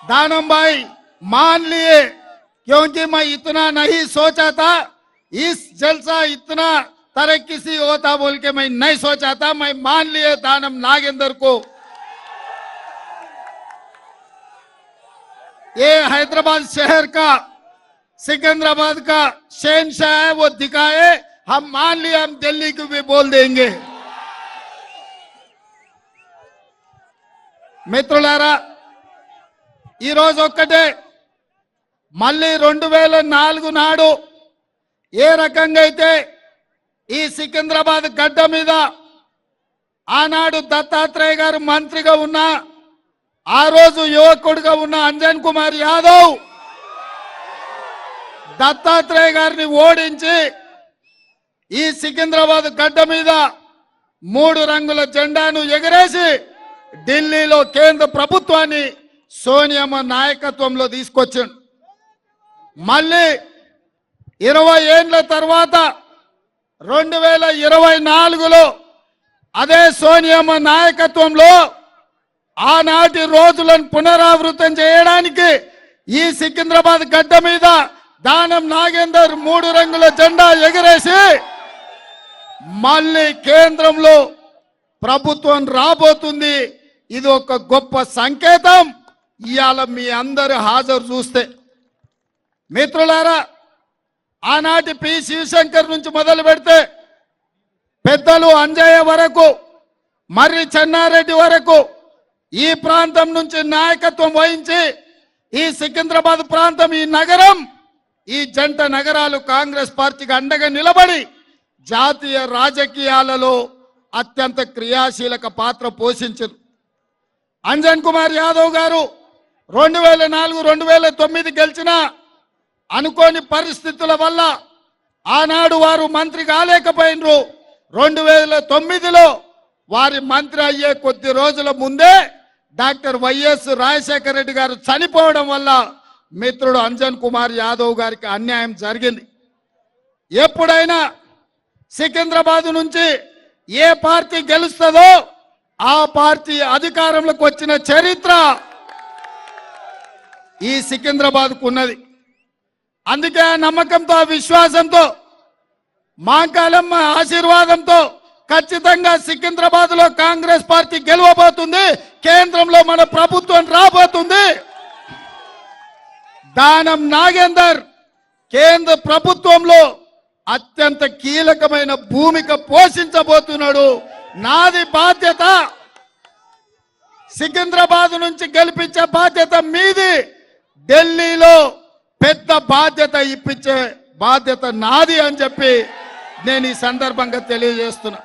दानम भाई मान लिए, क्योंकि मैं इतना नहीं सोचा था इस जलसा इतना तरक्की से होता बोल के मैं नहीं सोचा था। मैं मान लिए दानम नागेंद्र को। ये हैदराबाद शहर का सिकंदराबाद का शहंशाह है, वो दिखाए। हम मान लिए, हम दिल्ली को भी बोल देंगे। మిత్రులారా, ఈ రోజు ఒక్కటే మళ్ళీ 2004 నాడు ఏ రకంగా అయితే ఈ సికింద్రాబాద్ గడ్డ మీద ఆనాడు దత్తాత్రేయ గారు మంత్రిగా ఉన్న, ఆ రోజు యువకుడిగా ఉన్న అంజన్ కుమార్ యాదవ్ దత్తాత్రేయ గారిని ఓడించి ఈ సికింద్రాబాద్ గడ్డ మీద 3 రంగుల జెండాను ఎగరేసి ఢిల్లీలో కేంద్ర ప్రభుత్వాన్ని సోనియమ్మ నాయకత్వంలో తీసుకొచ్చాడు. మళ్ళీ 20 ఏళ్ల తర్వాత 2024లో అదే సోనియమ్మ నాయకత్వంలో ఆనాటి రోజులను పునరావృతం చేయడానికి ఈ సికింద్రాబాద్ గడ్డ మీద దానం నాగేందర్ 3 రంగుల జెండా ఎగరేసి మళ్ళీ కేంద్రంలో ప్రభుత్వం రాబోతుంది. ఇది ఒక గొప్ప సంకేతం. ఇవాళ మీ అందరి హాజరు చూస్తే మిత్రులారా, ఆనాటి పి శివశంకర్ నుంచి మొదలు పెడితే పెద్దలు అంజయ్య వరకు, మర్రి చెన్నారెడ్డి వరకు ఈ ప్రాంతం నుంచి నాయకత్వం వహించి ఈ సికింద్రాబాద్ ప్రాంతం, ఈ నగరం, ఈ జంట నగరాలు కాంగ్రెస్ పార్టీకి అండగా నిలబడి జాతీయ రాజకీయాలలో అత్యంత క్రియాశీలక పాత్ర పోషించారు. అంజన్ కుమార్ యాదవ్ గారు 2004, 2009 గెలిచిన అనుకోని పరిస్థితుల వల్ల ఆనాడు వారు మంత్రి కాలేకపోయినరు. 2009లో వారి మంత్రి అయ్యే కొద్ది రోజుల ముందే డాక్టర్ వైఎస్ రాజశేఖర రెడ్డి గారు చనిపోవడం వల్ల మిత్రుడు అంజన్ కుమార్ యాదవ్ గారికి అన్యాయం జరిగింది. ఎప్పుడైనా సికింద్రాబాద్ నుంచి ఏ పార్టీ గెలుస్తుందో ఆ పార్టీ అధికారంలోకి వచ్చిన చరిత్ర ఈ సికింద్రాబాద్కు ఉన్నది. అందుకే ఆ నమ్మకంతో, ఆ విశ్వాసంతో, మాంకాలమ్మ ఆశీర్వాదంతో ఖచ్చితంగా సికింద్రాబాద్లో కాంగ్రెస్ పార్టీ గెలవబోతుంది. కేంద్రంలో మన ప్రభుత్వం రాబోతుంది. దానం నాగేందర్ కేంద్ర ప్రభుత్వంలో అత్యంత కీలకమైన భూమిక పోషించబోతున్నాడు. నాది బాధ్యత, సికింద్రాబాద్ నుంచి గెలిపించే బాధ్యత మీది, ఢిల్లీలో పెద్ద బాధ్యత ఇప్పించే బాధ్యత నాది అని చెప్పి నేను ఈ సందర్భంగా తెలియజేస్తున్నా.